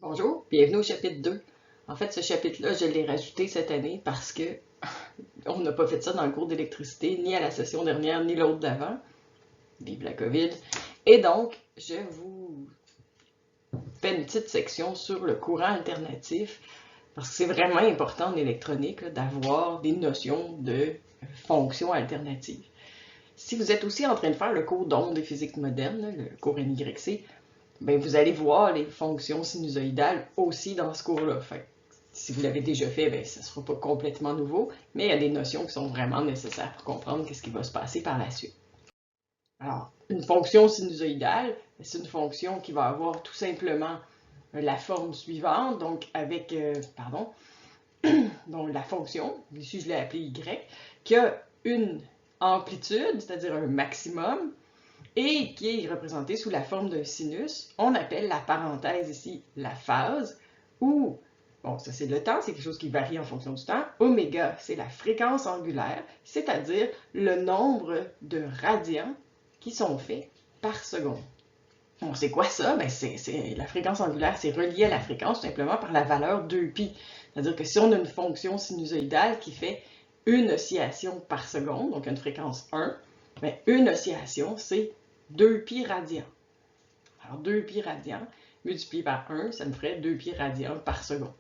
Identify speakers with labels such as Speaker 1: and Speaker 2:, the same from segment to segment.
Speaker 1: Bonjour, bienvenue au chapitre 2. En fait, ce chapitre-là, je l'ai rajouté cette année parce que on n'a pas fait ça dans le cours d'électricité, ni à la session dernière, ni l'autre d'avant. Vive la COVID. Et donc, je vous fais une petite section sur le courant alternatif parce que c'est vraiment important en électronique d'avoir des notions de fonctions alternatives. Si vous êtes aussi en train de faire le cours d'ondes et physique moderne, le cours NYC, ben vous allez voir les fonctions sinusoïdales aussi dans ce cours-là. Fait si vous l'avez déjà fait, ben, ça ne sera pas complètement nouveau, mais il y a des notions qui sont vraiment nécessaires pour comprendre ce qui va se passer par la suite. Alors, une fonction sinusoïdale, c'est une fonction qui va avoir tout simplement la forme suivante, donc avec, donc la fonction, ici je l'ai appelée y, qui a une amplitude, c'est-à-dire un maximum, et qui est représentée sous la forme d'un sinus. On appelle la parenthèse ici la phase, ou, bon, ça c'est le temps, c'est quelque chose qui varie en fonction du temps. Oméga, c'est la fréquence angulaire, c'est-à-dire le nombre de radians qui sont faits par seconde. Bon, c'est quoi ça? Ben, la fréquence angulaire, c'est relié à la fréquence tout simplement par la valeur 2π. C'est-à-dire que si on a une fonction sinusoïdale qui fait une oscillation par seconde, donc une fréquence 1, ben, une oscillation, c'est 2π radians. Alors, 2π radians multiplié par 1, ça nous ferait 2π radians par seconde.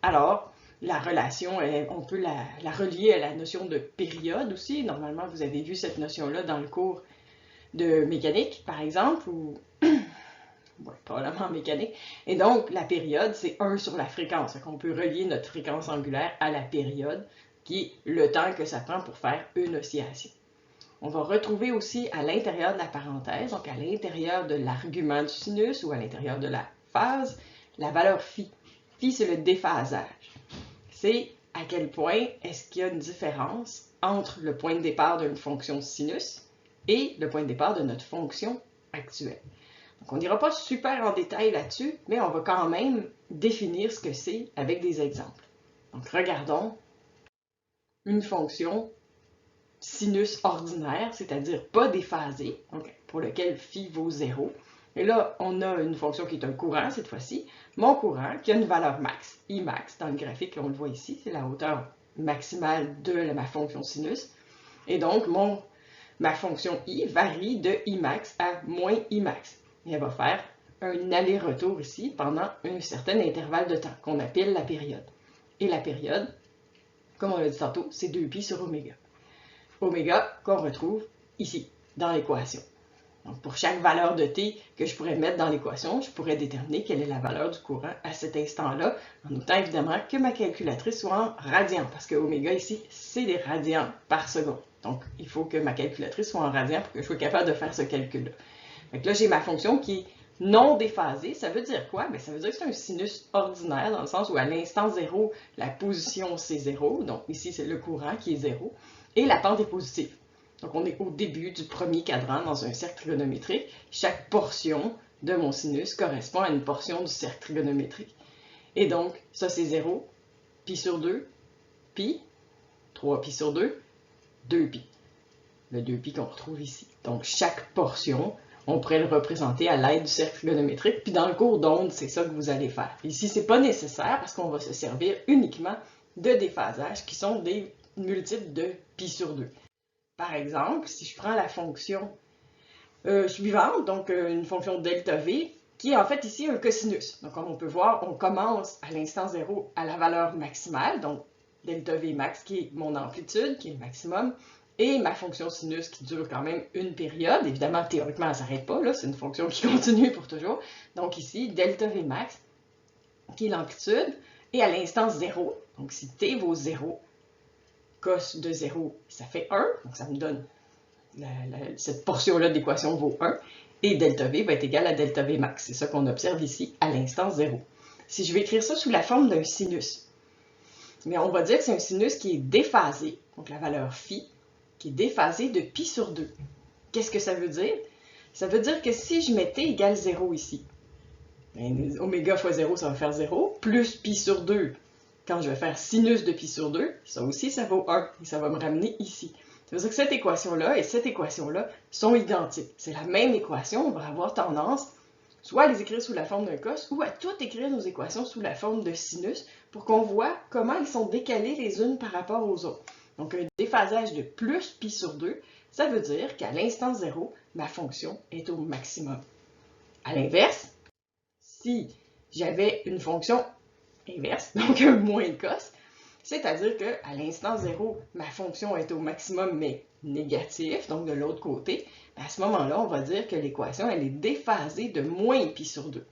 Speaker 1: Alors, la relation, on peut la relier à la notion de période aussi. Normalement, vous avez vu cette notion-là dans le cours de mécanique, par exemple, ou probablement en mécanique. Et donc, la période, c'est 1 sur la fréquence. Donc, on peut relier notre fréquence angulaire à la période, qui est le temps que ça prend pour faire une oscillation. On va retrouver aussi à l'intérieur de la parenthèse, donc à l'intérieur de l'argument du sinus ou à l'intérieur de la phase, la valeur phi. Phi, c'est le déphasage. C'est à quel point est-ce qu'il y a une différence entre le point de départ d'une fonction sinus et le point de départ de notre fonction actuelle. Donc, on n'ira pas super en détail là-dessus, mais on va quand même définir ce que c'est avec des exemples. Donc, regardons une fonction sinus ordinaire, c'est-à-dire pas déphasé, donc pour lequel phi vaut 0. Et là, on a une fonction qui est un courant cette fois-ci, mon courant qui a une valeur max, I max, dans le graphique, on le voit ici, c'est la hauteur maximale de ma fonction sinus. Et donc, ma fonction I varie de I max à moins I max. Et elle va faire un aller-retour ici pendant un certain intervalle de temps qu'on appelle la période. Et la période, comme on l'a dit tantôt, c'est 2π sur oméga. Oméga qu'on retrouve ici, dans l'équation. Donc, pour chaque valeur de t que je pourrais mettre dans l'équation, je pourrais déterminer quelle est la valeur du courant à cet instant-là, en notant évidemment que ma calculatrice soit en radians, parce que oméga ici, c'est des radians par seconde. Donc, il faut que ma calculatrice soit en radians pour que je sois capable de faire ce calcul-là. Donc là, j'ai ma fonction qui est non déphasée. Ça veut dire quoi? Bien, ça veut dire que c'est un sinus ordinaire, dans le sens où à l'instant 0, la position c'est 0. Donc ici, c'est le courant qui est 0. Et la pente est positive. Donc on est au début du premier cadran dans un cercle trigonométrique. Chaque portion de mon sinus correspond à une portion du cercle trigonométrique. Et donc, ça c'est 0, pi sur 2, pi, 3π sur 2, 2π. Le 2π qu'on retrouve ici. Donc chaque portion, on pourrait le représenter à l'aide du cercle trigonométrique. Puis dans le cours d'onde, c'est ça que vous allez faire. Ici, c'est pas nécessaire parce qu'on va se servir uniquement de déphasage qui sont des multiples de pi sur 2. Par exemple, si je prends la fonction suivante, donc une fonction delta v, qui est en fait ici un cosinus. Donc comme on peut voir, on commence à l'instant 0 à la valeur maximale, donc delta v max qui est mon amplitude, qui est le maximum, et ma fonction sinus qui dure quand même une période. Évidemment, théoriquement, elle ne s'arrête pas, là, c'est une fonction qui continue pour toujours. Donc ici, delta v max, qui est l'amplitude, et à l'instant 0, donc si t vaut 0, cos de 0, ça fait 1, donc ça me donne cette portion-là d'équation vaut 1, et delta v va être égal à delta v max. C'est ça qu'on observe ici à l'instant 0. Si je vais écrire ça sous la forme d'un sinus, mais on va dire que c'est un sinus qui est déphasé, donc la valeur phi, qui est déphasé de pi sur 2. Qu'est-ce que ça veut dire? Ça veut dire que si je mets t égale 0 ici, ben, oméga fois 0, ça va faire 0, plus pi sur 2, quand je vais faire sinus de pi sur 2, ça aussi, ça vaut 1, et ça va me ramener ici. Ça veut dire que cette équation-là et cette équation-là sont identiques. C'est la même équation, on va avoir tendance, soit à les écrire sous la forme d'un cos, ou à tout écrire nos équations sous la forme de sinus pour qu'on voit comment ils sont décalés les unes par rapport aux autres. Donc un déphasage de plus pi sur 2, ça veut dire qu'à l'instant 0, ma fonction est au maximum. À l'inverse, si j'avais une fonction inverse, donc un moins cos, c'est-à-dire qu'à l'instant 0, ma fonction est au maximum, mais négatif, donc de l'autre côté, à ce moment-là, on va dire que l'équation, elle est déphasée de moins pi sur 2.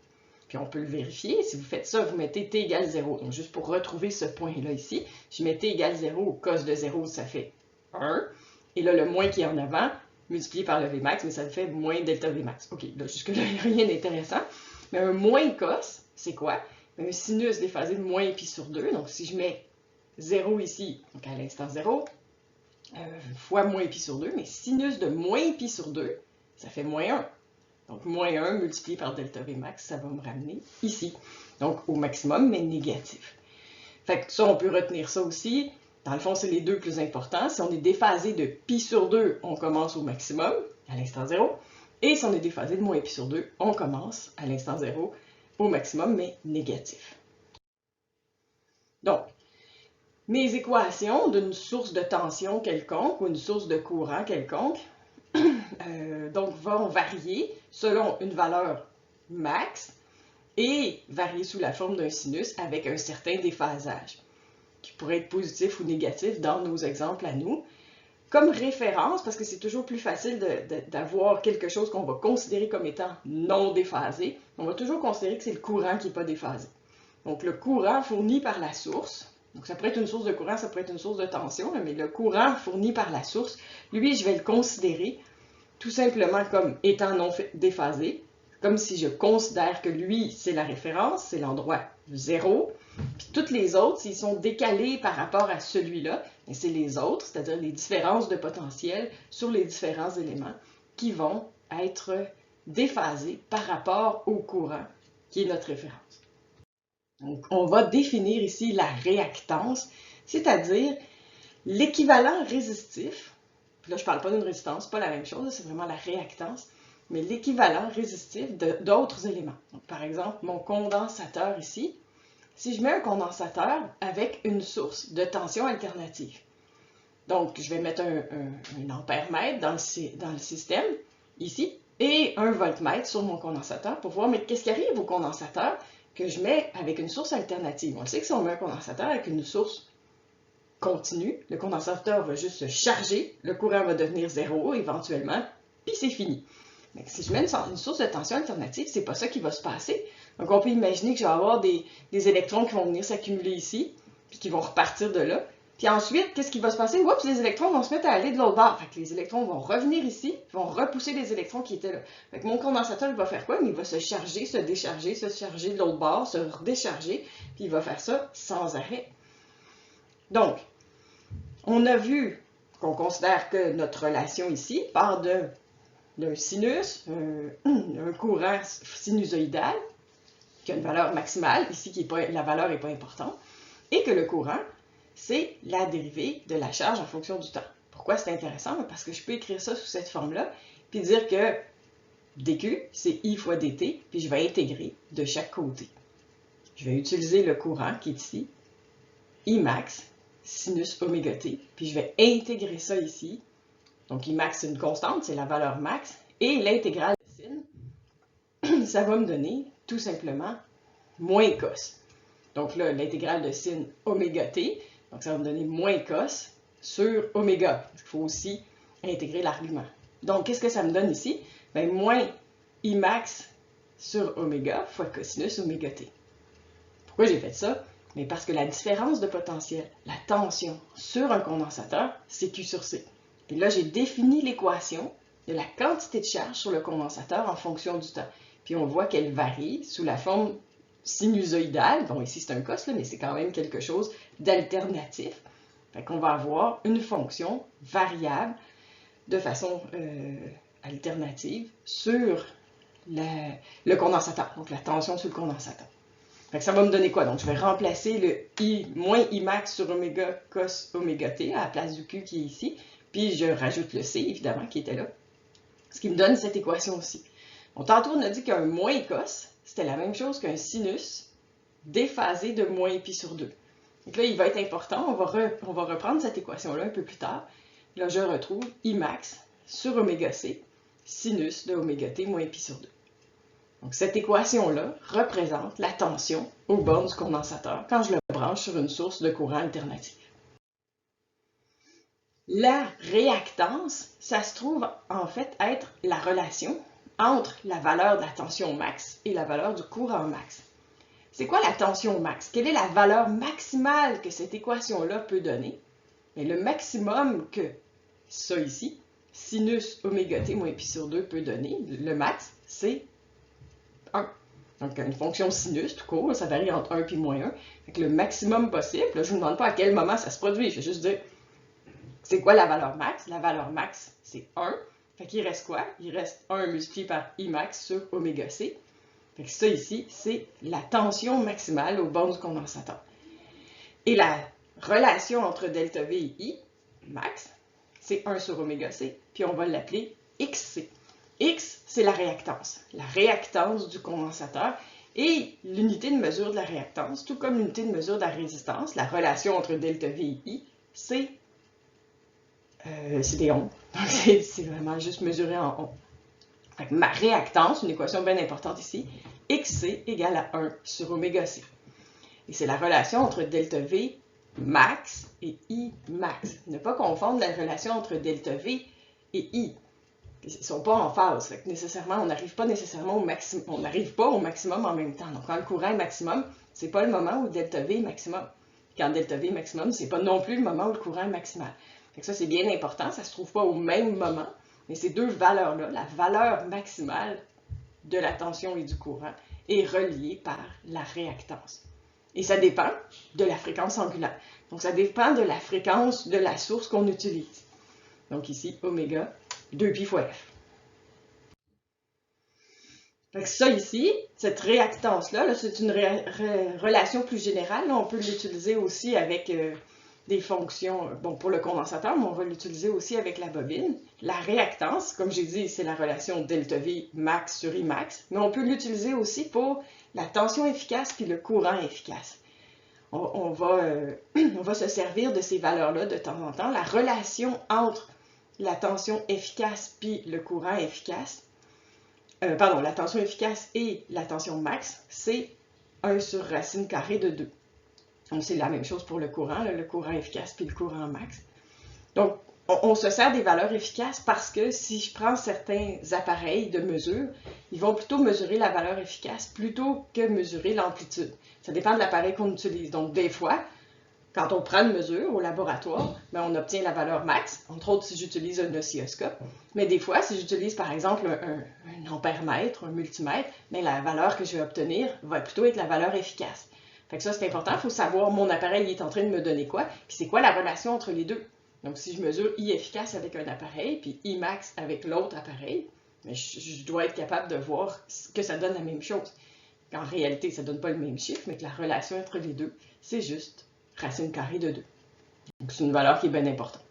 Speaker 1: Puis on peut le vérifier. Si vous faites ça, vous mettez t égale 0. Donc juste pour retrouver ce point-là ici, je mets t égale 0, cos de 0, ça fait 1. Et là, le moins qui est en avant, multiplié par le Vmax, mais ça fait moins delta Vmax. OK, là, jusque-là, il n'y a rien d'intéressant. Mais un moins cos, c'est quoi? Un sinus déphasé de moins pi sur 2. Donc si je mets 0 ici, donc à l'instant 0, fois moins pi sur 2, mais sinus de moins pi sur 2, ça fait moins 1. Donc, moins 1 multiplié par delta Vmax, ça va me ramener ici. Donc, au maximum, mais négatif. Fait que ça, on peut retenir ça aussi. Dans le fond, c'est les deux plus importants. Si on est déphasé de pi sur 2, on commence au maximum, à l'instant 0. Et si on est déphasé de moins pi sur 2, on commence à l'instant 0, au maximum, mais négatif. Donc, mes équations d'une source de tension quelconque ou une source de courant quelconque donc vont varier selon une valeur max et varier sous la forme d'un sinus avec un certain déphasage qui pourrait être positif ou négatif dans nos exemples à nous. Comme référence, parce que c'est toujours plus facile d'avoir quelque chose qu'on va considérer comme étant non déphasé, on va toujours considérer que c'est le courant qui n'est pas déphasé. Donc le courant fourni par la source, donc ça pourrait être une source de courant, ça pourrait être une source de tension, mais le courant fourni par la source, lui, je vais le considérer tout simplement comme étant non déphasé, comme si je considère que lui, c'est la référence, c'est l'endroit 0, puis toutes les autres, s'ils sont décalés par rapport à celui-là, c'est les autres, c'est-à-dire les différences de potentiel sur les différents éléments qui vont être déphasés par rapport au courant qui est notre référence. Donc, on va définir ici la réactance, c'est-à-dire l'équivalent résistif. Puis là, je ne parle pas d'une résistance, pas la même chose, c'est vraiment la réactance, mais l'équivalent résistif d'autres éléments. Donc, par exemple, mon condensateur ici, si je mets un condensateur avec une source de tension alternative, donc je vais mettre un ampère-mètre dans le système, ici, et un voltmètre sur mon condensateur pour voir, mais qu'est-ce qui arrive au condensateur que je mets avec une source alternative? On le sait que si on met un condensateur avec une source continue, le condensateur va juste se charger, le courant va devenir 0 éventuellement, puis c'est fini. Mais si je mets une source de tension alternative, c'est pas ça qui va se passer. Donc on peut imaginer que je vais avoir des électrons qui vont venir s'accumuler ici, puis qui vont repartir de là. Puis ensuite, qu'est-ce qui va se passer? Oups, les électrons vont se mettre à aller de l'autre bord. Fait que les électrons vont revenir ici, vont repousser les électrons qui étaient là. Fait que mon condensateur, il va faire quoi? Il va se charger, se décharger, se charger de l'autre bord, se redécharger, puis il va faire ça sans arrêt. Donc, on a vu qu'on considère que notre relation ici part d'un sinus, un courant sinusoïdal, qui a une valeur maximale, ici la valeur n'est pas importante, et que le courant, c'est la dérivée de la charge en fonction du temps. Pourquoi c'est intéressant? Parce que je peux écrire ça sous cette forme-là, puis dire que dQ, c'est I fois dt, puis je vais intégrer de chaque côté. Je vais utiliser le courant qui est ici, I max, sinus oméga t, puis je vais intégrer ça ici. Donc I max, c'est une constante, c'est la valeur max, et l'intégrale de sin, ça va me donner tout simplement moins cos. Donc là, l'intégrale de sin oméga t, donc ça va me donner moins cos sur oméga. Il faut aussi intégrer l'argument. Donc, qu'est-ce que ça me donne ici? Bien, moins I max sur oméga fois cosinus oméga t. Pourquoi j'ai fait ça? Mais parce que la différence de potentiel, la tension sur un condensateur, c'est Q sur C. Et là, j'ai défini l'équation de la quantité de charge sur le condensateur en fonction du temps. Puis on voit qu'elle varie sous la forme sinusoïdale. Bon, ici c'est un cos, là, mais c'est quand même quelque chose d'alternatif. Fait qu'on va avoir une fonction variable de façon alternative sur le condensateur, donc la tension sur le condensateur. Fait que ça va me donner quoi? Donc, je vais remplacer le I moins I max sur oméga cos oméga t à la place du Q qui est ici. Puis, je rajoute le C, évidemment, qui était là. Ce qui me donne cette équation aussi. Tantôt, on a dit qu'un moins cos, c'était la même chose qu'un sinus déphasé de moins pi sur 2. Donc là, il va être important, on va reprendre cette équation-là un peu plus tard. Là, je retrouve I max sur oméga c, sinus de oméga t moins pi sur 2. Donc cette équation-là représente la tension aux bornes du condensateur quand je le branche sur une source de courant alternative. La réactance, ça se trouve en fait être la relation entre la valeur de la tension max et la valeur du courant max. C'est quoi la tension max? Quelle est la valeur maximale que cette équation-là peut donner? Mais le maximum que ça ici, sinus oméga t moins pi sur 2 peut donner, le max, c'est 1. Donc, une fonction sinus, tout court, ça varie entre 1 et moins 1. Donc, le maximum possible, là, je ne vous demande pas à quel moment ça se produit, je vais juste dire, c'est quoi la valeur max? La valeur max, c'est 1. Fait qu'il reste quoi? Il reste 1 multiplié par I max sur oméga c. Fait que ça ici, c'est la tension maximale aux bornes du condensateur. Et la relation entre delta V et I, max, c'est 1 sur oméga c, puis on va l'appeler XC. X, c'est la réactance du condensateur, et l'unité de mesure de la réactance, tout comme l'unité de mesure de la résistance, la relation entre delta V et I, c'est des ondes. Donc c'est vraiment juste mesuré en ondes. Donc, ma réactance, une équation bien importante ici, XC égale à 1 sur oméga c. Et c'est la relation entre delta V max et I max. Ne pas confondre la relation entre delta V et I. Ils ne sont pas en phase. Fait que nécessairement, on n'arrive pas nécessairement au maximum. On n'arrive pas au maximum en même temps. Donc, quand le courant est maximum, ce n'est pas le moment où delta V est maximum. Quand delta V est maximum, ce n'est pas non plus le moment où le courant est maximal. Fait que ça, c'est bien important. Ça ne se trouve pas au même moment. Mais ces deux valeurs-là, la valeur maximale de la tension et du courant, est reliée par la réactance. Et ça dépend de la fréquence angulaire. Donc, ça dépend de la fréquence de la source qu'on utilise. Donc ici, oméga 2pi fois f. Fait que ça ici, cette réactance-là, -là, c'est une relation plus générale. Là, on peut l'utiliser aussi avec des fonctions, bon, pour le condensateur, mais on va l'utiliser aussi avec la bobine. La réactance, comme j'ai dit, c'est la relation delta V max sur I max, mais on peut l'utiliser aussi pour la tension efficace puis le courant efficace. On va se servir de ces valeurs-là de temps en temps. La relation entre la tension efficace puis le courant efficace, la tension efficace et la tension max, c'est 1 sur racine carrée de 2. Donc, c'est la même chose pour le courant efficace puis le courant max. Donc, on se sert des valeurs efficaces parce que si je prends certains appareils de mesure, ils vont plutôt mesurer la valeur efficace plutôt que mesurer l'amplitude. Ça dépend de l'appareil qu'on utilise. Donc, des fois, quand on prend une mesure au laboratoire, on obtient la valeur max, entre autres si j'utilise un oscilloscope. Mais des fois, si j'utilise par exemple un ampèremètre, un multimètre, la valeur que je vais obtenir va plutôt être la valeur efficace. Fait que ça, c'est important, il faut savoir mon appareil est en train de me donner quoi, puis c'est quoi la relation entre les deux. Donc, si je mesure I efficace avec un appareil, puis I max avec l'autre appareil, je dois être capable de voir que ça donne la même chose. En réalité, ça ne donne pas le même chiffre, mais que la relation entre les deux, c'est juste racine carrée de 2. Donc, c'est une valeur qui est bien importante.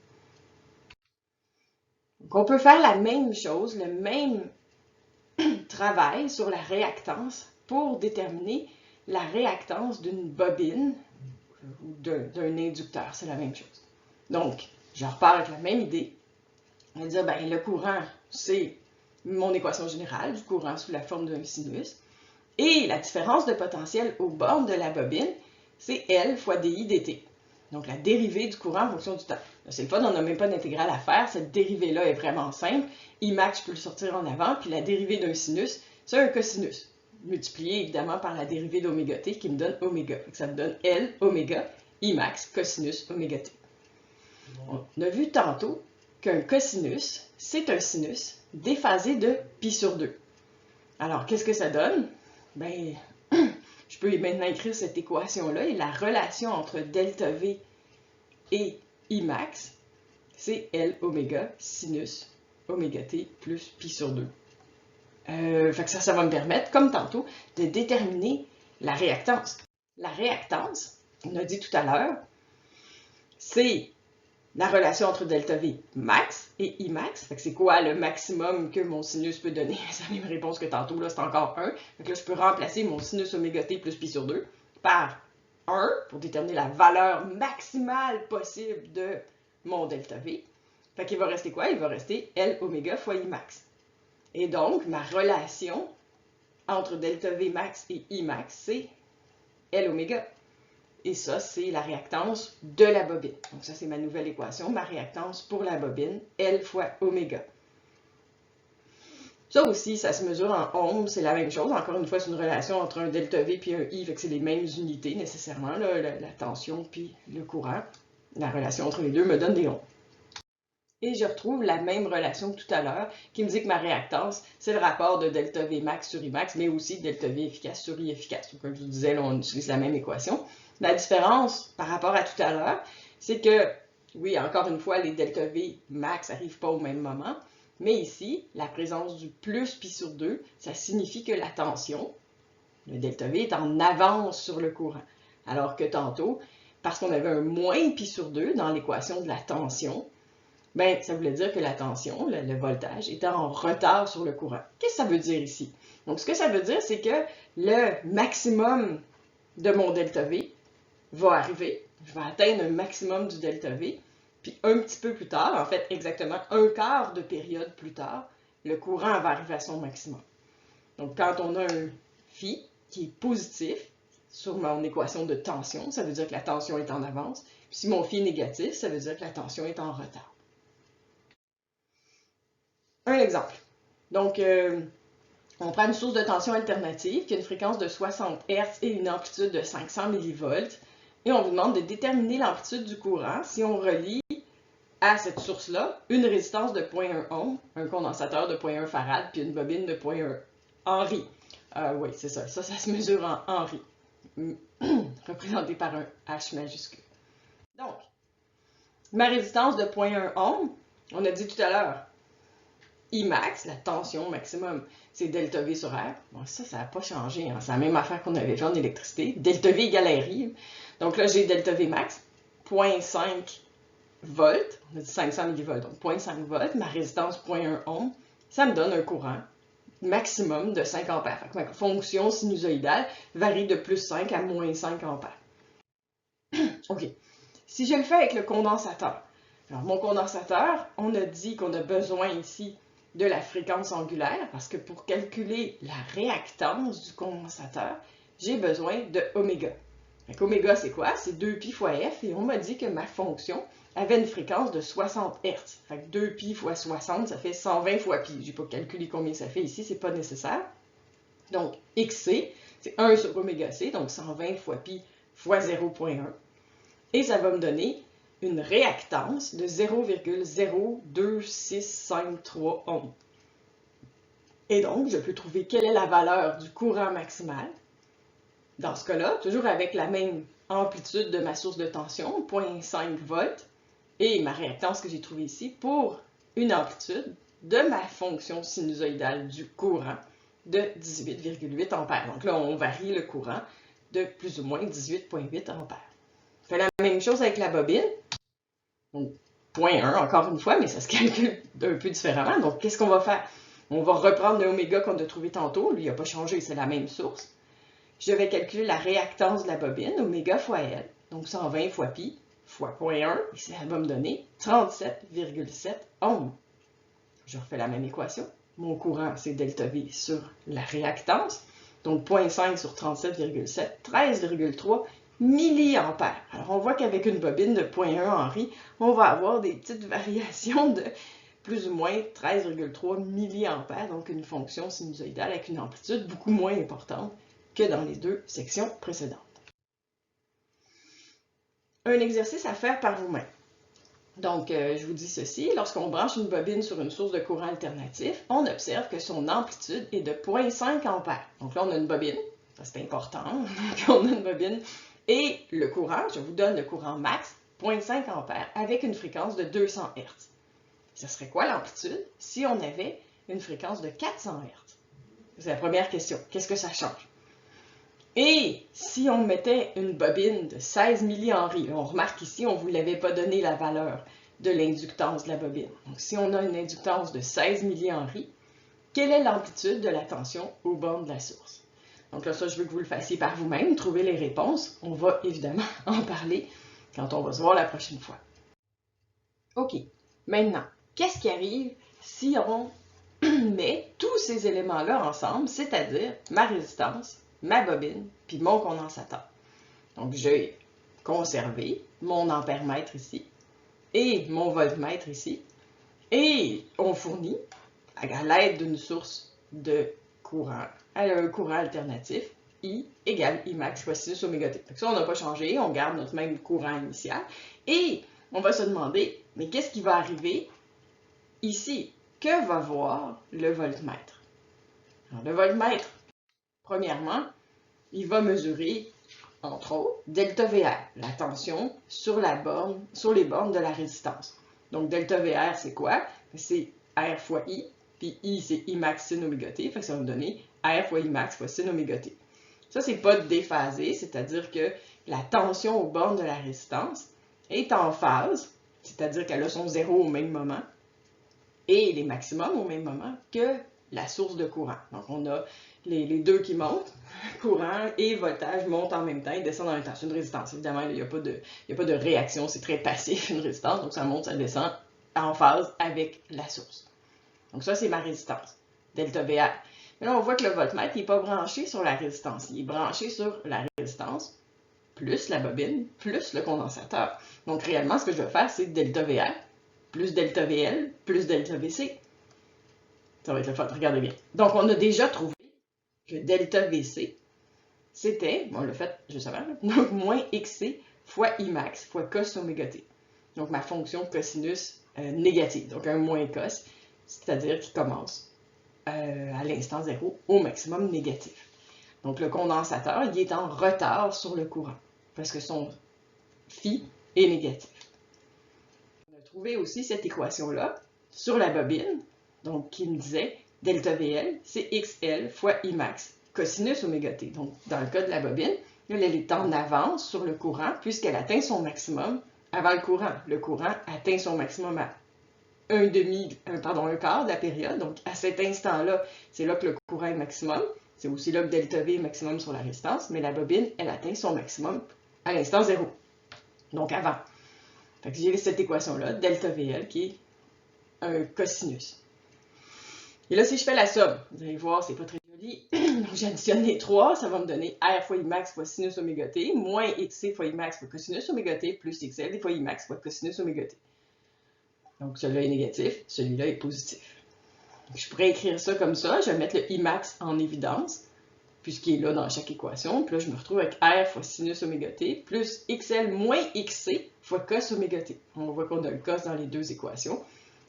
Speaker 1: Donc, on peut faire la même chose, le même travail sur la réactance pour déterminer la réactance d'une bobine ou d'un inducteur. C'est la même chose. Donc, je repars avec la même idée. On va dire, le courant, c'est mon équation générale du courant sous la forme d'un sinus. Et la différence de potentiel aux bornes de la bobine, c'est L fois dI dt. Donc, la dérivée du courant en fonction du temps. C'est le fun, on n'a même pas d'intégrale à faire. Cette dérivée-là est vraiment simple. I max, je peux le sortir en avant. Puis la dérivée d'un sinus, c'est un cosinus. Multiplié évidemment par la dérivée d'oméga t qui me donne oméga. Ça me donne L oméga I max cosinus oméga t. On a vu tantôt qu'un cosinus, c'est un sinus déphasé de pi sur 2. Alors, qu'est-ce que ça donne? Je peux maintenant écrire cette équation-là et la relation entre delta V et I max, c'est L oméga sinus oméga t plus pi sur 2. Fait que ça va me permettre, comme tantôt, de déterminer la réactance. La réactance, on a dit tout à l'heure, c'est la relation entre delta V max et Imax. C'est quoi le maximum que mon sinus peut donner? C'est la même réponse que tantôt, là, c'est encore 1. Fait que là, je peux remplacer mon sinus oméga t plus pi sur 2 par 1 pour déterminer la valeur maximale possible de mon delta V. Fait qu'il va rester quoi? Il va rester L oméga fois Imax. Et donc, ma relation entre delta V max et Imax, c'est L oméga. Et ça, c'est la réactance de la bobine. Donc ça, c'est ma nouvelle équation, ma réactance pour la bobine, L fois oméga. Ça aussi, ça se mesure en ohms, c'est la même chose. Encore une fois, c'est une relation entre un delta V et un I, fait que c'est les mêmes unités nécessairement, là, la tension puis le courant. La relation entre les deux me donne des ohms. Et je retrouve la même relation que tout à l'heure, qui me dit que ma réactance, c'est le rapport de delta V max sur Imax, mais aussi delta V efficace sur I efficace. Donc, comme je vous disais, là, on utilise la même équation. La différence par rapport à tout à l'heure, c'est que, oui, encore une fois, les delta V max n'arrivent pas au même moment, mais ici, la présence du plus pi sur 2, ça signifie que la tension, le delta V, est en avance sur le courant. Alors que tantôt, parce qu'on avait un moins pi sur 2 dans l'équation de la tension, ben, ça voulait dire que la tension, le voltage, était en retard sur le courant. Qu'est-ce que ça veut dire ici? Donc, ce que ça veut dire, c'est que le maximum de mon delta V va arriver. Je vais atteindre un maximum du delta V. Puis un petit peu plus tard, en fait exactement un quart de période plus tard, le courant va arriver à son maximum. Donc, quand on a un phi qui est positif sur mon équation de tension, ça veut dire que la tension est en avance. Puis si mon phi est négatif, ça veut dire que la tension est en retard. Un exemple. Donc, on prend une source de tension alternative qui a une fréquence de 60 Hz et une amplitude de 500 mV. Et on vous demande de déterminer l'amplitude du courant si on relie à cette source-là une résistance de 0,1 ohm, un condensateur de 0,1 farad, puis une bobine de 0,1 Henry. Oui, c'est ça. Ça se mesure en Henry, représenté par un H majuscule. Donc, ma résistance de 0,1 ohm, on a dit tout à l'heure, Imax, la tension maximum, c'est delta V sur R. Bon, ça n'a pas changé. Hein. C'est la même affaire qu'on avait fait en électricité. Delta V égale RI. Donc là, j'ai delta V max, 0,5 volts. On a dit 500 millivolts, donc 0,5 volts. Ma résistance, 0,1 ohm. Ça me donne un courant maximum de 5 ampères. Fait que ma fonction sinusoïdale varie de plus 5 à moins 5 ampères. OK. Si je le fais avec le condensateur, alors mon condensateur, on a dit qu'on a besoin ici de la fréquence angulaire, parce que pour calculer la réactance du condensateur, j'ai besoin de oméga. Donc, oméga, c'est quoi? C'est 2pi fois f, et on m'a dit que ma fonction avait une fréquence de 60 Hz. Fait que 2pi fois 60, ça fait 120 fois pi. Je n'ai pas calculé combien ça fait ici, c'est pas nécessaire. Donc, xc, c'est 1 sur oméga c, donc 120 fois pi fois 0,1. Et ça va me donner une réactance de 0,02653 ohms. Et donc, je peux trouver quelle est la valeur du courant maximal. Dans ce cas-là, toujours avec la même amplitude de ma source de tension, 0,5 volts, et ma réactance que j'ai trouvée ici pour une amplitude de ma fonction sinusoïdale du courant de 18,8 ampères. Donc là, on varie le courant de plus ou moins 18,8 ampères. On fait la même chose avec la bobine. Donc, 0,1 encore une fois, mais ça se calcule un peu différemment. Donc, qu'est-ce qu'on va faire? On va reprendre le oméga qu'on a trouvé tantôt. Lui, il n'a pas changé, c'est la même source. Je vais calculer la réactance de la bobine, oméga fois L. Donc, 120 fois pi fois 0,1. Et ça va me donner 37,7 ohms. Je refais la même équation. Mon courant, c'est delta V sur la réactance. Donc, 0,5 sur 37,7, 13,3 milliampères. Alors, on voit qu'avec une bobine de 0,1 Henry, on va avoir des petites variations de plus ou moins 13,3 milliampères, donc une fonction sinusoïdale avec une amplitude beaucoup moins importante que dans les deux sections précédentes. Un exercice à faire par vous-même. Donc, je vous dis ceci, lorsqu'on branche une bobine sur une source de courant alternatif, on observe que son amplitude est de 0,5 ampères. Donc là, on a une bobine, ça c'est important, donc on a une bobine, et le courant, je vous donne le courant max, 0,5 ampères, avec une fréquence de 200 Hz. Ce serait quoi l'amplitude si on avait une fréquence de 400 Hz? C'est la première question. Qu'est-ce que ça change? Et si on mettait une bobine de 16 millihenry, on remarque ici, on ne vous l'avait pas donné la valeur de l'inductance de la bobine. Donc, si on a une inductance de 16 millihenries, quelle est l'amplitude de la tension aux bornes de la source? Donc là, ça, je veux que vous le fassiez par vous-même, trouver les réponses. On va évidemment en parler quand on va se voir la prochaine fois. OK, maintenant, qu'est-ce qui arrive si on met tous ces éléments-là ensemble, c'est-à-dire ma résistance, ma bobine, puis mon condensateur? Donc, j'ai conservé mon ampèremètre ici et mon voltmètre ici, et on fournit, à l'aide d'une source de courant, un courant alternatif, I égale I max fois sinus oméga t. Donc ça, on n'a pas changé, on garde notre même courant initial, et on va se demander, mais qu'est-ce qui va arriver ici? Que va voir le voltmètre? Alors, le voltmètre, premièrement, il va mesurer, entre autres, delta VR, la tension sur la borne, sur les bornes de la résistance. Donc, delta VR, c'est quoi? C'est R fois I, puis I, c'est I max sin oméga t, fait que ça va me donner R fois I max fois sin oméga t. Ça, c'est pas déphasé, c'est-à-dire que la tension aux bornes de la résistance est en phase, c'est-à-dire qu'elle a son zéro au même moment, et les maximums au même moment que la source de courant. Donc, on a les deux qui montent, courant et voltage montent en même temps et descendent en même temps. C'est une résistance. Évidemment, il n'y a pas de réaction, c'est très passif, une résistance. Donc, ça monte, ça descend en phase avec la source. Donc, ça, c'est ma résistance, delta VR. Mais là, on voit que le voltmètre n'est pas branché sur la résistance. Il est branché sur la résistance, plus la bobine, plus le condensateur. Donc, réellement, ce que je vais faire, c'est delta VR, plus delta VL, plus delta VC. Ça va être le fun, regardez bien. Donc, on a déjà trouvé que delta VC, c'était, on l'a fait juste avant, donc moins XC fois Imax fois cos oméga t. Donc, ma fonction cosinus négative, donc un moins cos, c'est-à-dire qui commence à l'instant 0 au maximum négatif. Donc, le condensateur, il est en retard sur le courant, parce que son phi est négatif. On a trouvé aussi cette équation-là sur la bobine, donc qui me disait delta VL, c'est XL fois Imax cosinus oméga t. Donc, dans le cas de la bobine, elle est en avance sur le courant puisqu'elle atteint son maximum avant le courant. Le courant atteint son maximum à un quart de la période. Donc, à cet instant-là, c'est là que le courant est maximum. C'est aussi là que delta V est maximum sur la résistance, mais la bobine, elle atteint son maximum à l'instant 0. Donc, avant. Fait que j'ai cette équation-là, delta VL, qui est un cosinus. Et là, si je fais la somme, vous allez voir, c'est pas très joli. Donc, j'additionne les trois, ça va me donner R fois Imax fois sinus oméga t, moins XC fois Imax fois cosinus oméga t, plus XL fois Imax fois cosinus oméga t. Donc, celui-là est négatif, celui-là est positif. Donc, je pourrais écrire ça comme ça, je vais mettre le Imax en évidence, puisqu'il est là dans chaque équation. Puis là, je me retrouve avec R fois sinus oméga t, plus XL moins XC fois cos oméga t. On voit qu'on a le cos dans les deux équations.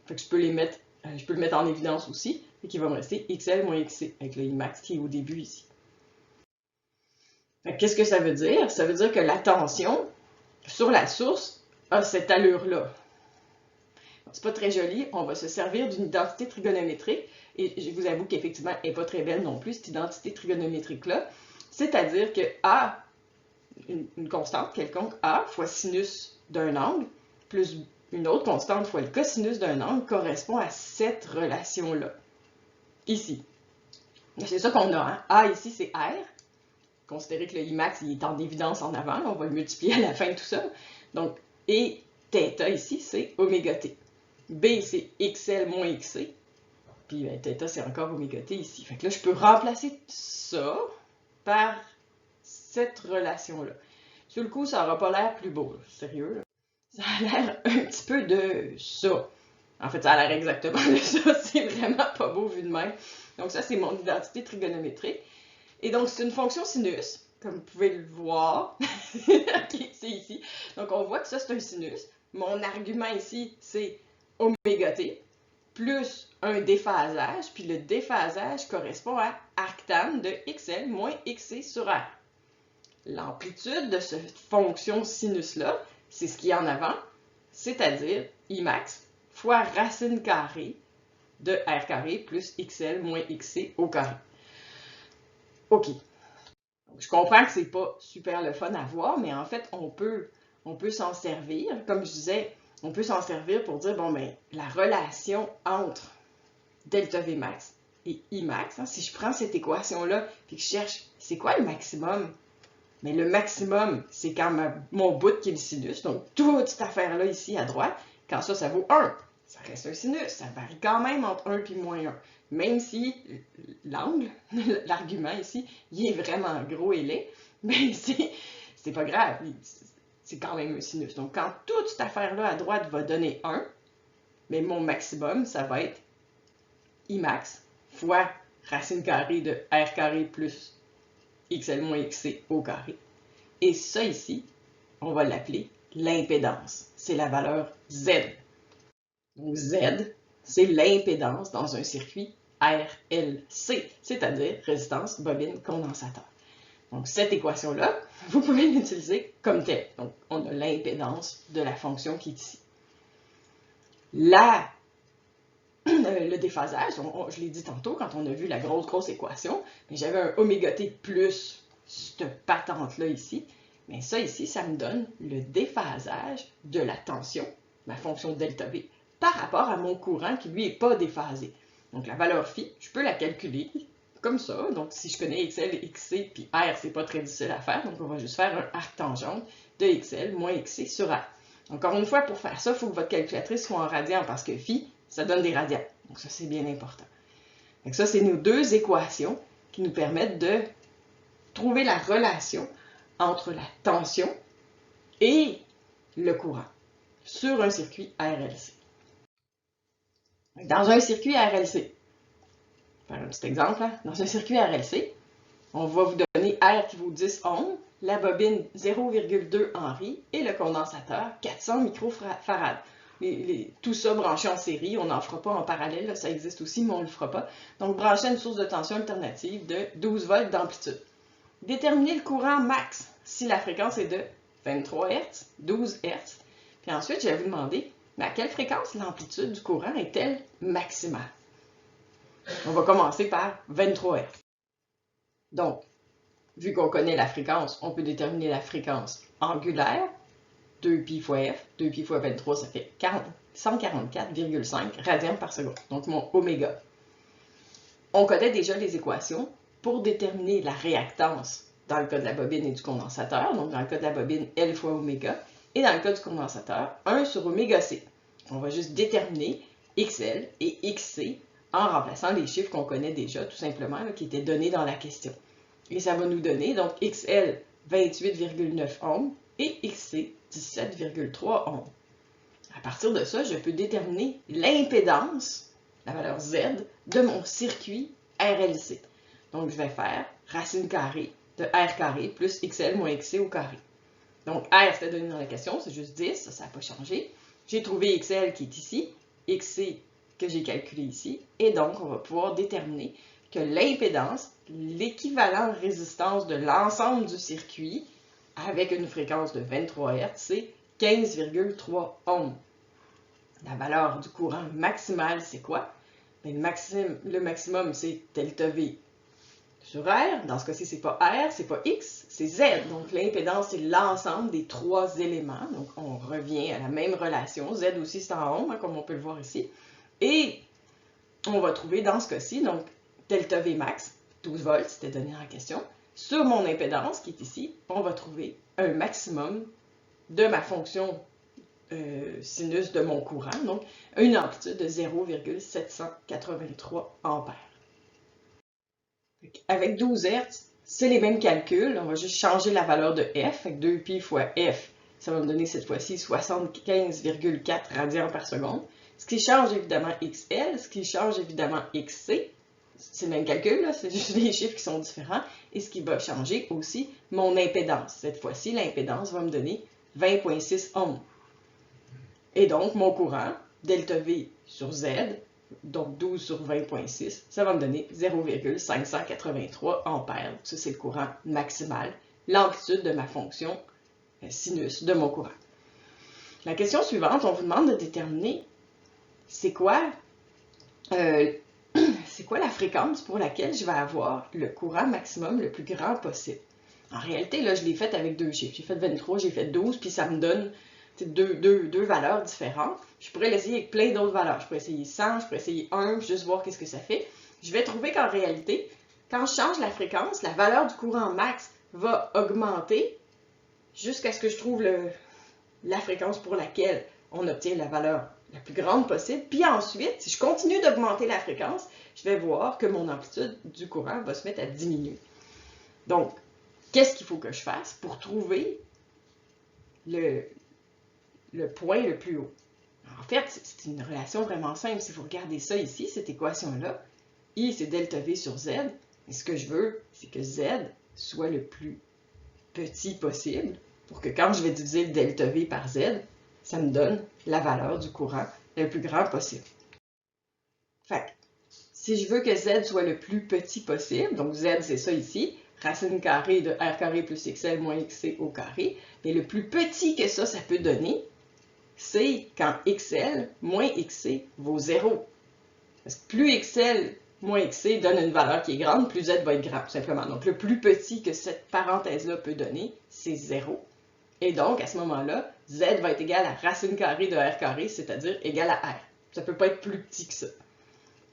Speaker 1: Fait que je peux le mettre en évidence aussi, et qu'il va me rester XL moins XC, avec le Imax qui est au début ici. Qu'est-ce que ça veut dire? Ça veut dire que la tension sur la source a cette allure-là. C'est pas très joli, on va se servir d'une identité trigonométrique, et je vous avoue qu'effectivement, elle n'est pas très belle non plus, cette identité trigonométrique-là. C'est-à-dire que A, une constante quelconque, A fois sinus d'un angle, plus une autre constante fois le cosinus d'un angle, correspond à cette relation-là. Ici. C'est ça qu'on a. Hein? A ici, c'est R. Considérez que le Imax il est en évidence en avant. On va le multiplier à la fin de tout ça. Donc, et θ ici, c'est oméga t. B, c'est XL moins XC. Puis θ, c'est encore oméga t ici. Fait que là, je peux remplacer ça par cette relation-là. Sur le coup, ça n'aura pas l'air plus beau. Là. Sérieux. Là. Ça a l'air un petit peu de ça. En fait, ça a l'air exactement de ça. C'est vraiment pas beau vu de même. Donc ça, c'est mon identité trigonométrique. Et donc, c'est une fonction sinus, comme vous pouvez le voir. Okay, c'est ici. Donc, on voit que ça, c'est un sinus. Mon argument ici, c'est oméga t, plus un déphasage. Puis le déphasage correspond à arctan de XL moins XC sur R. L'amplitude de cette fonction sinus-là, c'est ce qui est en avant, c'est-à-dire Imax fois racine carrée de R carré plus XL moins XC au carré. OK. Je comprends que c'est pas super le fun à voir, mais en fait, on peut s'en servir. Comme je disais, on peut s'en servir pour dire, bon, ben, la relation entre delta V max et I max, hein, si je prends cette équation-là et que je cherche, c'est quoi le maximum? Mais le maximum, c'est quand mon bout qui est le sinus, donc toute cette affaire-là ici à droite, quand ça vaut 1. Ça reste un sinus, ça varie quand même entre 1 et moins 1. Même si l'angle, l'argument ici, il est vraiment gros et laid, mais c'est pas grave, c'est quand même un sinus. Donc quand toute cette affaire-là à droite va donner 1, mais mon maximum, ça va être I max fois racine carrée de R carré plus XL moins XC au carré. Et ça ici, on va l'appeler l'impédance. C'est la valeur Z. Donc Z, c'est l'impédance dans un circuit RLC, c'est-à-dire résistance bobine condensateur. Donc cette équation-là, vous pouvez l'utiliser comme telle. Donc on a l'impédance de la fonction qui est ici. Le déphasage, je l'ai dit tantôt quand on a vu la grosse équation, mais j'avais un oméga t plus cette patente-là ici. Mais ça ici, ça me donne le déphasage de la tension, ma fonction delta V, par rapport à mon courant qui lui n'est pas déphasé. Donc la valeur phi, je peux la calculer comme ça. Donc si je connais XL, XC, puis R, c'est pas très difficile à faire. Donc on va juste faire un arc tangente de XL moins XC sur R. Encore une fois, pour faire ça, il faut que votre calculatrice soit en radians parce que phi, ça donne des radians. Donc ça, c'est bien important. Donc ça, c'est nos deux équations qui nous permettent de trouver la relation entre la tension et le courant sur un circuit RLC. Dans un circuit RLC, faire un petit exemple, dans un circuit RLC, on va vous donner R qui vaut 10 ohms, la bobine 0,2 Henry et le condensateur 400 microfarads. Tout ça branché en série, on n'en fera pas en parallèle, là, ça existe aussi, mais on ne le fera pas. Donc, brancher une source de tension alternative de 12 volts d'amplitude. Déterminer le courant max si la fréquence est de 23 Hz, 12 Hz. Puis ensuite, je vais vous demander, mais à quelle fréquence l'amplitude du courant est-elle maximale? On va commencer par 23 Hz. Donc, vu qu'on connaît la fréquence, on peut déterminer la fréquence angulaire. 2π fois f, 2π fois 23, ça fait 144,5 radians par seconde. Donc mon oméga. On connaît déjà les équations pour déterminer la réactance dans le cas de la bobine et du condensateur. Donc dans le cas de la bobine, L fois oméga. Et dans le cas du condensateur, 1 sur oméga c. On va juste déterminer XL et XC en remplaçant les chiffres qu'on connaît déjà, tout simplement, là, qui étaient donnés dans la question. Et ça va nous donner, donc XL, 28,9 ohms et XC, 17,3 ohms. À partir de ça, je peux déterminer l'impédance, la valeur Z, de mon circuit RLC. Donc, je vais faire racine carrée de R carré plus XL moins XC au carré. Donc, R, c'était donné dans la question, c'est juste 10, ça n'a pas changé. J'ai trouvé XL qui est ici, XC que j'ai calculé ici, et donc, on va pouvoir déterminer que l'impédance, l'équivalent résistance de l'ensemble du circuit, avec une fréquence de 23 Hz, c'est 15,3 ohms. La valeur du courant maximal, c'est quoi? Bien, le maximum, c'est delta V sur R. Dans ce cas-ci, c'est pas R, c'est pas X, c'est Z. Donc, l'impédance, c'est l'ensemble des trois éléments. Donc, on revient à la même relation. Z aussi, c'est en ohms, hein, comme on peut le voir ici. Et on va trouver dans ce cas-ci, donc, delta V max, 12 volts, c'était donné dans la question. Sur mon impédance, qui est ici, on va trouver un maximum de ma fonction sinus de mon courant, donc une amplitude de 0,783 ampères. Avec 12 Hz, c'est les mêmes calculs, on va juste changer la valeur de F, avec 2π fois F, ça va me donner cette fois-ci 75,4 radians par seconde. Ce qui change évidemment XL, ce qui change évidemment XC, c'est le même calcul, c'est juste les chiffres qui sont différents. Et ce qui va changer aussi, mon impédance. Cette fois-ci, l'impédance va me donner 20,6 ohms. Et donc, mon courant, delta V sur Z, donc 12 sur 20,6, ça va me donner 0,583 ampères. Ça, c'est le courant maximal, l'amplitude de ma fonction sinus de mon courant. La question suivante, on vous demande de déterminer c'est quoi la fréquence pour laquelle je vais avoir le courant maximum le plus grand possible. En réalité, là, je l'ai fait avec deux chiffres. J'ai fait 23, j'ai fait 12, puis ça me donne deux valeurs différentes. Je pourrais l'essayer avec plein d'autres valeurs. Je pourrais essayer 100, je pourrais essayer 1, juste voir qu'est-ce que ça fait. Je vais trouver qu'en réalité, quand je change la fréquence, la valeur du courant max va augmenter jusqu'à ce que je trouve la fréquence pour laquelle on obtient la valeur la plus grande possible. Puis ensuite, si je continue d'augmenter la fréquence, je vais voir que mon amplitude du courant va se mettre à diminuer. Donc, qu'est-ce qu'il faut que je fasse pour trouver le point le plus haut? En fait, c'est une relation vraiment simple. Si vous regardez ça ici, cette équation-là, I, c'est delta V sur Z. Et ce que je veux, c'est que Z soit le plus petit possible pour que quand je vais diviser le delta V par Z, ça me donne la valeur du courant le plus grand possible. Fait que, si je veux que Z soit le plus petit possible, donc Z, c'est ça ici, racine carrée de R carré plus XL moins XC au carré, mais le plus petit que ça peut donner, c'est quand XL moins XC vaut 0. Parce que plus XL moins XC donne une valeur qui est grande, plus Z va être grand, tout simplement. Donc, le plus petit que cette parenthèse-là peut donner, c'est 0. Et donc, à ce moment-là, Z va être égal à racine carrée de R carré, c'est-à-dire égal à R. Ça ne peut pas être plus petit que ça.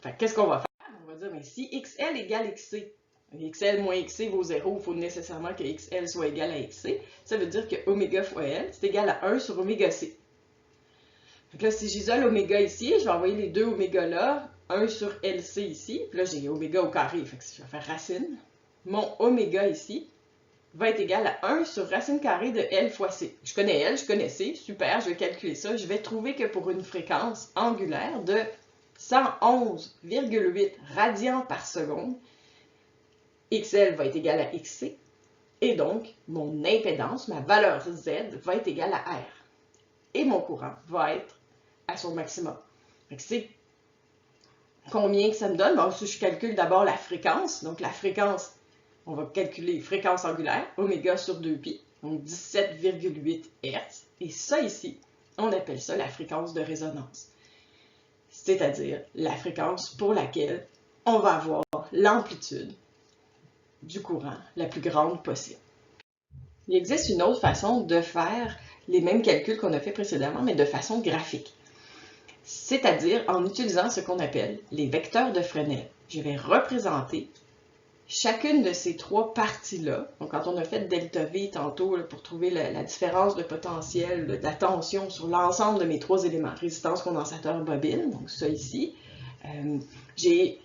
Speaker 1: Fait qu'est-ce qu'on va faire? On va dire, mais si XL égale XC, XL moins XC vaut 0, il faut nécessairement que XL soit égal à XC. Ça veut dire que oméga fois L, c'est égal à 1 sur oméga C. Donc là, si j'isole oméga ici, je vais envoyer les deux oméga là, 1 sur LC ici, puis là j'ai oméga au carré, fait que je vais faire racine. Mon oméga ici va être égal à 1 sur racine carrée de L fois C. Je connais L, je connais C, super, je vais calculer ça. Je vais trouver que pour une fréquence angulaire de 111,8 radians par seconde, XL va être égal à XC, et donc mon impédance, ma valeur Z, va être égale à R. Et mon courant va être à son maximum. C'est combien que ça me donne? Bon, si je calcule d'abord la fréquence, donc la fréquence, on va calculer fréquence angulaire, oméga sur 2pi, donc 17,8 Hz. Et ça ici, on appelle ça la fréquence de résonance. C'est-à-dire la fréquence pour laquelle on va avoir l'amplitude du courant la plus grande possible. Il existe une autre façon de faire les mêmes calculs qu'on a fait précédemment, mais de façon graphique. C'est-à-dire en utilisant ce qu'on appelle les vecteurs de Fresnel. Je vais représenter chacune de ces trois parties-là. Donc, quand on a fait delta V tantôt là, pour trouver la différence de potentiel, de la tension sur l'ensemble de mes trois éléments, résistance, condensateur, bobine, donc ça ici, j'ai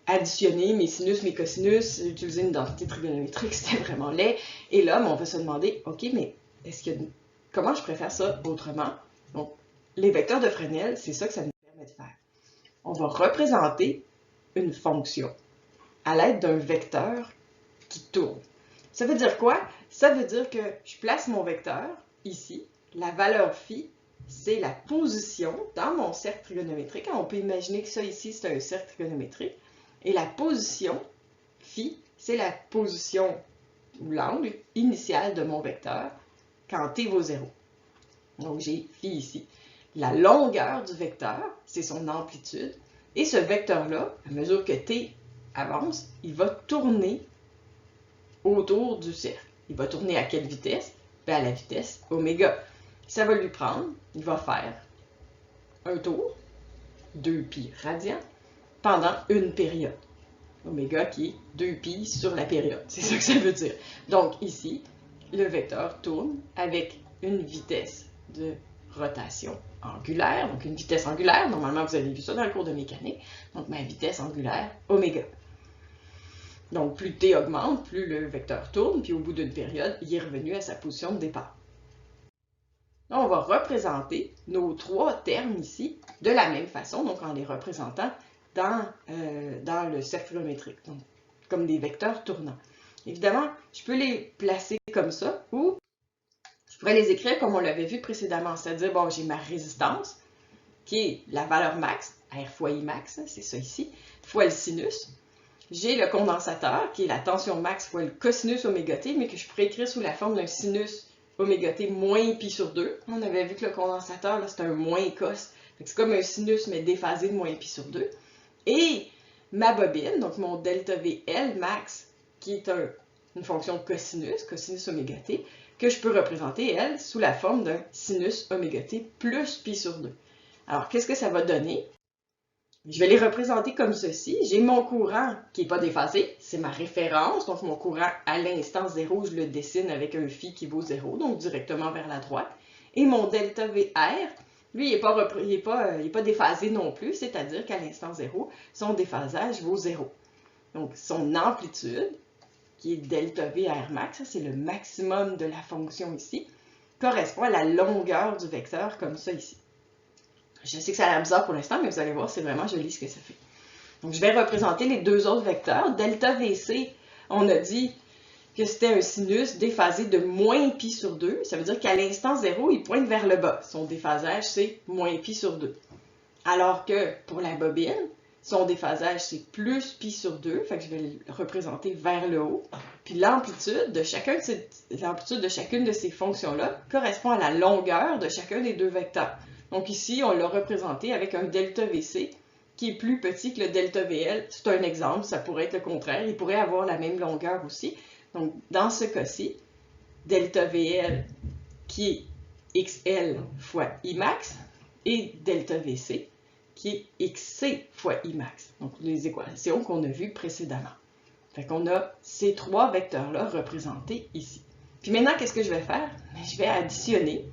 Speaker 1: additionné mes sinus, mes cosinus, utilisé une densité trigonométrique, c'était vraiment laid. Et là, on va se demander, OK, mais comment je préfère ça autrement? Donc, les vecteurs de Fresnel, c'est ça que ça nous permet de faire. On va représenter une fonction à l'aide d'un vecteur qui tourne. Ça veut dire quoi? Ça veut dire que je place mon vecteur ici. La valeur phi, c'est la position dans mon cercle trigonométrique. On peut imaginer que ça ici, c'est un cercle trigonométrique. Et la position phi, c'est la position ou l'angle initial de mon vecteur quand t vaut 0. Donc, j'ai phi ici. La longueur du vecteur, c'est son amplitude. Et ce vecteur-là, à mesure que t avance, il va tourner autour du cercle. Il va tourner à quelle vitesse? Bien, à la vitesse oméga. Ça va lui prendre, il va faire un tour, 2pi radians, pendant une période. Oméga qui est 2pi sur la période. C'est ça que ça veut dire. Donc ici, le vecteur tourne avec une vitesse de rotation angulaire, donc une vitesse angulaire, normalement vous avez vu ça dans le cours de mécanique, donc ma vitesse angulaire, oméga. Donc plus t augmente, plus le vecteur tourne, puis au bout d'une période, il est revenu à sa position de départ. Là, on va représenter nos trois termes ici de la même façon, donc en les représentant dans le cercle trigonométrique, donc comme des vecteurs tournants. Évidemment, je peux les placer comme ça, ou je pourrais les écrire comme on l'avait vu précédemment, c'est-à-dire, bon, j'ai ma résistance, qui est la valeur max, R fois I max, c'est ça ici, fois le sinus. J'ai le condensateur, qui est la tension max fois le cosinus oméga t, mais que je pourrais écrire sous la forme d'un sinus oméga t moins pi sur 2. On avait vu que le condensateur, c'est un moins cos. C'est comme un sinus, mais déphasé de moins pi sur 2. Et ma bobine, donc mon delta VL max, qui est une fonction de cosinus oméga t, que je peux représenter, elle, sous la forme d'un sinus oméga t plus pi sur 2. Alors, qu'est-ce que ça va donner? Je vais les représenter comme ceci. J'ai mon courant qui n'est pas déphasé, c'est ma référence. Donc, mon courant à l'instant 0, je le dessine avec un phi qui vaut 0, donc directement vers la droite. Et mon delta VR, lui, il n'est pas déphasé non plus, c'est-à-dire qu'à l'instant 0, son déphasage vaut 0. Donc, son amplitude, qui est delta VR max, c'est le maximum de la fonction ici, correspond à la longueur du vecteur comme ça ici. Je sais que ça a l'air bizarre pour l'instant, mais vous allez voir, c'est vraiment joli ce que ça fait. Donc, je vais représenter les deux autres vecteurs. Delta VC, on a dit que c'était un sinus déphasé de moins pi sur 2. Ça veut dire qu'à l'instant 0, il pointe vers le bas. Son déphasage, c'est moins pi sur 2. Alors que pour la bobine, son déphasage, c'est plus pi sur 2. Fait que je vais le représenter vers le haut. Puis l'amplitude de chacune de ces fonctions-là correspond à la longueur de chacun des deux vecteurs. Donc ici, on l'a représenté avec un delta VC qui est plus petit que le delta VL. C'est un exemple, ça pourrait être le contraire. Il pourrait avoir la même longueur aussi. Donc dans ce cas-ci, delta VL qui est XL fois Imax et delta VC qui est XC fois Imax. Donc les équations qu'on a vues précédemment. Fait qu'on a ces trois vecteurs-là représentés ici. Puis maintenant, qu'est-ce que je vais faire? Je vais additionner.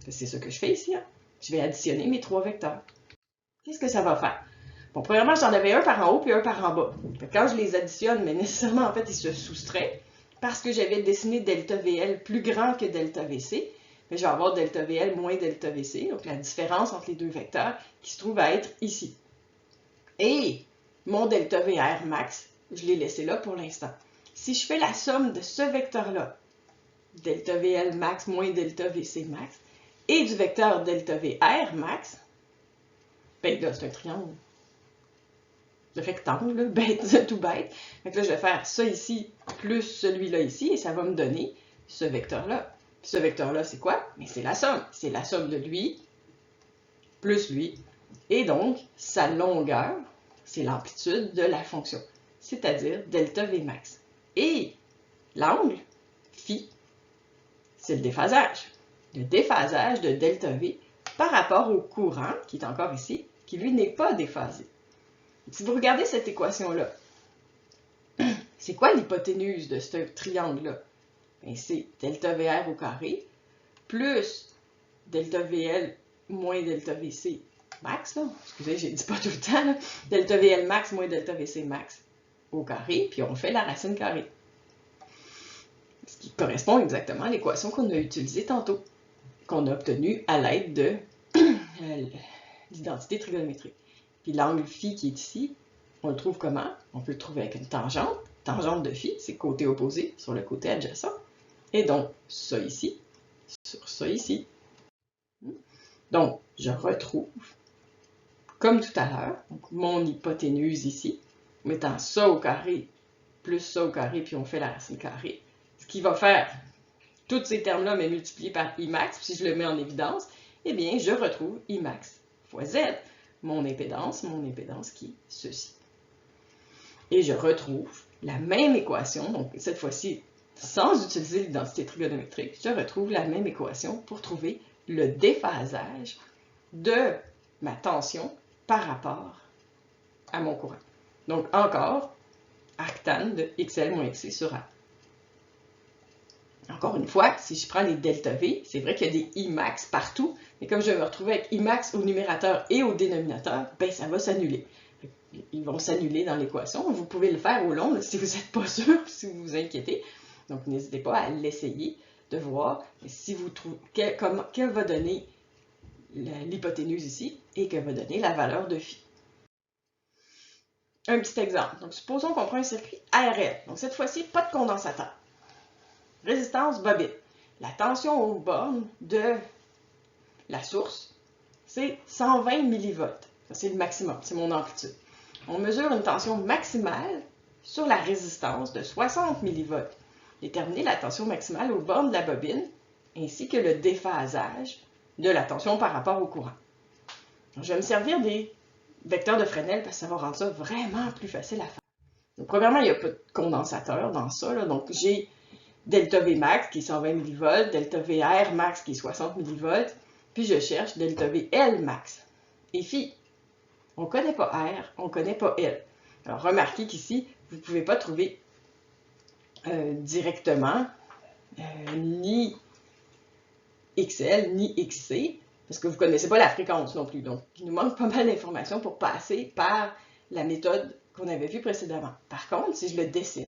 Speaker 1: C'est ce que je fais ici. Hein? Je vais additionner mes trois vecteurs. Qu'est-ce que ça va faire? Bon, premièrement, j'en avais un par en haut puis un par en bas. Quand je les additionne, mais nécessairement, en fait, ils se soustraient parce que j'avais dessiné delta VL plus grand que delta VC. Mais je vais avoir delta VL moins delta VC, donc la différence entre les deux vecteurs qui se trouve à être ici. Et mon delta VR max, je l'ai laissé là pour l'instant. Si je fais la somme de ce vecteur-là, delta VL max moins delta VC max, et du vecteur delta VR max, ben là, c'est un triangle de rectangle, bête, tout bête. Donc là, je vais faire ça ici plus celui-là ici, et ça va me donner ce vecteur-là. Ce vecteur-là, c'est quoi? Mais c'est la somme. C'est la somme de lui plus lui. Et donc, sa longueur, c'est l'amplitude de la fonction, c'est-à-dire delta V max. Et l'angle, phi, c'est le déphasage. Le déphasage de delta V par rapport au courant, qui est encore ici, qui lui n'est pas déphasé. Si vous regardez cette équation-là, c'est quoi l'hypoténuse de ce triangle-là? C'est delta VR au carré plus delta VL moins delta VC max. Là. Excusez, je ne dis pas tout le temps. Là. Delta VL max moins delta VC max au carré, puis on fait la racine carrée. Ce qui correspond exactement à l'équation qu'on a utilisée tantôt, qu'on a obtenue à l'aide de l'identité trigonométrique. Puis l'angle phi qui est ici, on le trouve comment? On peut le trouver avec une tangente. Tangente de phi, c'est côté opposé sur le côté adjacent. Et donc, ça ici, sur ça ici. Donc, je retrouve, comme tout à l'heure, mon hypoténuse ici, mettant ça au carré, plus ça au carré, puis on fait la racine carrée. Ce qui va faire, tous ces termes-là, mais multipliés par Imax, puis si je le mets en évidence, eh bien, je retrouve Imax fois Z, mon impédance qui est ceci. Et je retrouve la même équation, donc cette fois-ci, sans utiliser l'identité trigonométrique, je retrouve la même équation pour trouver le déphasage de ma tension par rapport à mon courant. Donc encore, arctan de XL moins XC sur A. Encore une fois, si je prends les delta V, c'est vrai qu'il y a des Imax partout, mais comme je vais me retrouver avec Imax au numérateur et au dénominateur, ben ça va s'annuler. Ils vont s'annuler dans l'équation. Vous pouvez le faire au long là, si vous n'êtes pas sûr, si vous vous inquiétez. Donc n'hésitez pas à l'essayer, de voir si vous trouvez que va donner l'hypoténuse ici et que va donner la valeur de phi. Un petit exemple. Donc supposons qu'on prend un circuit ARL. Donc cette fois-ci, pas de condensateur. Résistance bobine. La tension aux bornes de la source, c'est 120 millivolts. Ça, c'est le maximum, c'est mon amplitude. On mesure une tension maximale sur la résistance de 60 millivolts. Déterminer la tension maximale aux bornes de la bobine, ainsi que le déphasage de la tension par rapport au courant. Donc, je vais me servir des vecteurs de Fresnel parce que ça va rendre ça vraiment plus facile à faire. Donc, premièrement, il n'y a pas de condensateur dans ça, là, donc j'ai delta V max qui est 120 mV, delta VR max qui est 60 mV, puis je cherche delta VL max. Et filles, on ne connaît pas R, on ne connaît pas L. Alors remarquez qu'ici, vous ne pouvez pas trouver directement ni XL ni XC, parce que vous ne connaissez pas la fréquence non plus. Donc, il nous manque pas mal d'informations pour passer par la méthode qu'on avait vue précédemment. Par contre, si je le dessine,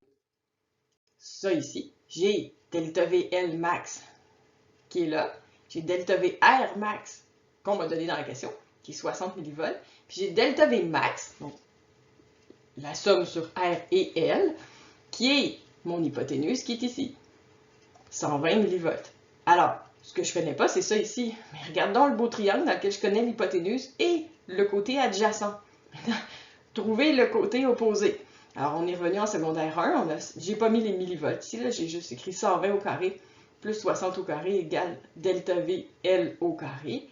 Speaker 1: ça ici, j'ai delta VL max qui est là, j'ai delta VR max qu'on m'a donné dans la question, qui est 60 mV, puis j'ai delta V max, donc la somme sur R et L, qui est mon hypoténuse qui est ici, 120 mV. Alors, ce que je ne connais pas, c'est ça ici. Mais regardons le beau triangle dans lequel je connais l'hypoténuse et le côté adjacent. Trouver le côté opposé. Alors, on est revenu en secondaire 1. J'ai pas mis les millivolts ici, j'ai juste écrit 120 au carré plus 60 au carré égale delta VL au carré.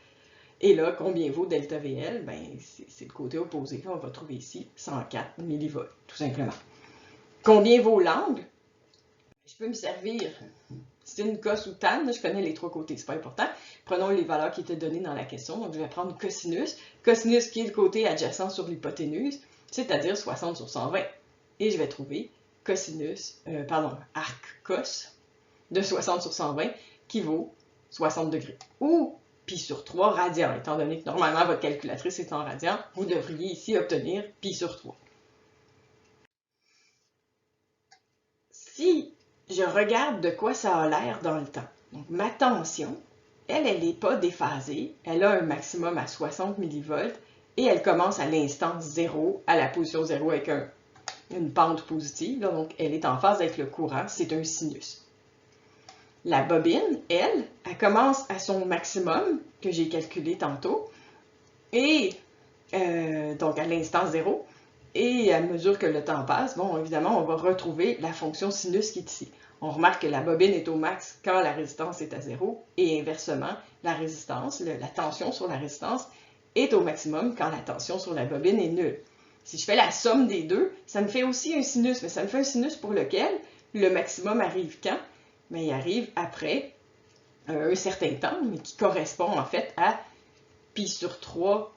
Speaker 1: Et là, combien vaut delta VL? Ben, c'est le côté opposé. On va trouver ici 104 millivolts, tout simplement. Combien vaut l'angle? Je peux me servir sin, cos ou tan. Je connais les trois côtés, c'est pas important. Prenons les valeurs qui étaient données dans la question. Donc, je vais prendre cosinus. Cosinus qui est le côté adjacent sur l'hypoténuse, c'est-à-dire 60 sur 120. Et je vais trouver arc cos de 60 sur 120 qui vaut 60 degrés. Ou pi sur 3 radians. Étant donné que normalement votre calculatrice est en radians, vous devriez ici obtenir pi sur 3. Si je regarde de quoi ça a l'air dans le temps, donc ma tension, elle n'est pas déphasée, elle a un maximum à 60 mV et elle commence à l'instant 0, à la position 0 avec une pente positive, là, donc elle est en phase avec le courant, c'est un sinus. La bobine, elle commence à son maximum, que j'ai calculé tantôt, et donc à l'instant 0, et à mesure que le temps passe, bon, évidemment, on va retrouver la fonction sinus qui est ici. On remarque que la bobine est au max quand la résistance est à 0, et inversement, la résistance, la tension sur la résistance, est au maximum quand la tension sur la bobine est nulle. Si je fais la somme des deux, ça me fait aussi un sinus, mais ça me fait un sinus pour lequel le maximum arrive quand? Mais il arrive après un certain temps, mais qui correspond en fait à pi sur 3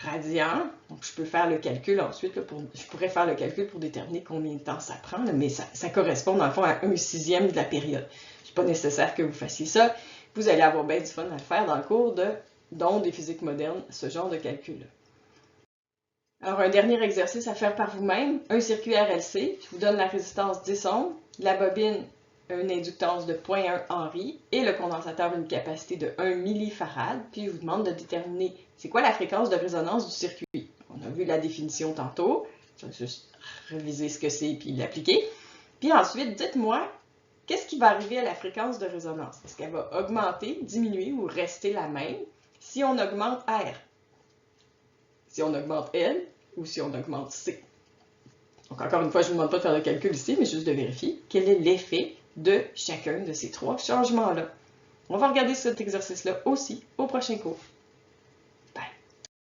Speaker 1: radians. Donc je peux faire le calcul ensuite, je pourrais faire le calcul pour déterminer combien de temps ça prend, là, mais ça correspond dans le fond à 1/6 de la période. Ce n'est pas nécessaire que vous fassiez ça. Vous allez avoir bien du fun à le faire dans le cours d'ondes et physique moderne, ce genre de calcul-là. Alors, un dernier exercice à faire par vous-même, un circuit RLC, je vous donne la résistance 10 ohms, la bobine une inductance de 0,1 Henry et le condensateur une capacité de 1 millifarad, puis je vous demande de déterminer c'est quoi la fréquence de résonance du circuit. On a vu la définition tantôt, je vais juste réviser ce que c'est puis l'appliquer. Puis ensuite, dites-moi, qu'est-ce qui va arriver à la fréquence de résonance? Est-ce qu'elle va augmenter, diminuer ou rester la même si on augmente R? Si on augmente L ou si on augmente C? Donc encore une fois, je ne vous demande pas de faire le calcul ici, mais juste de vérifier quel est l'effet de chacun de ces trois changements-là. On va regarder cet exercice-là aussi au prochain cours.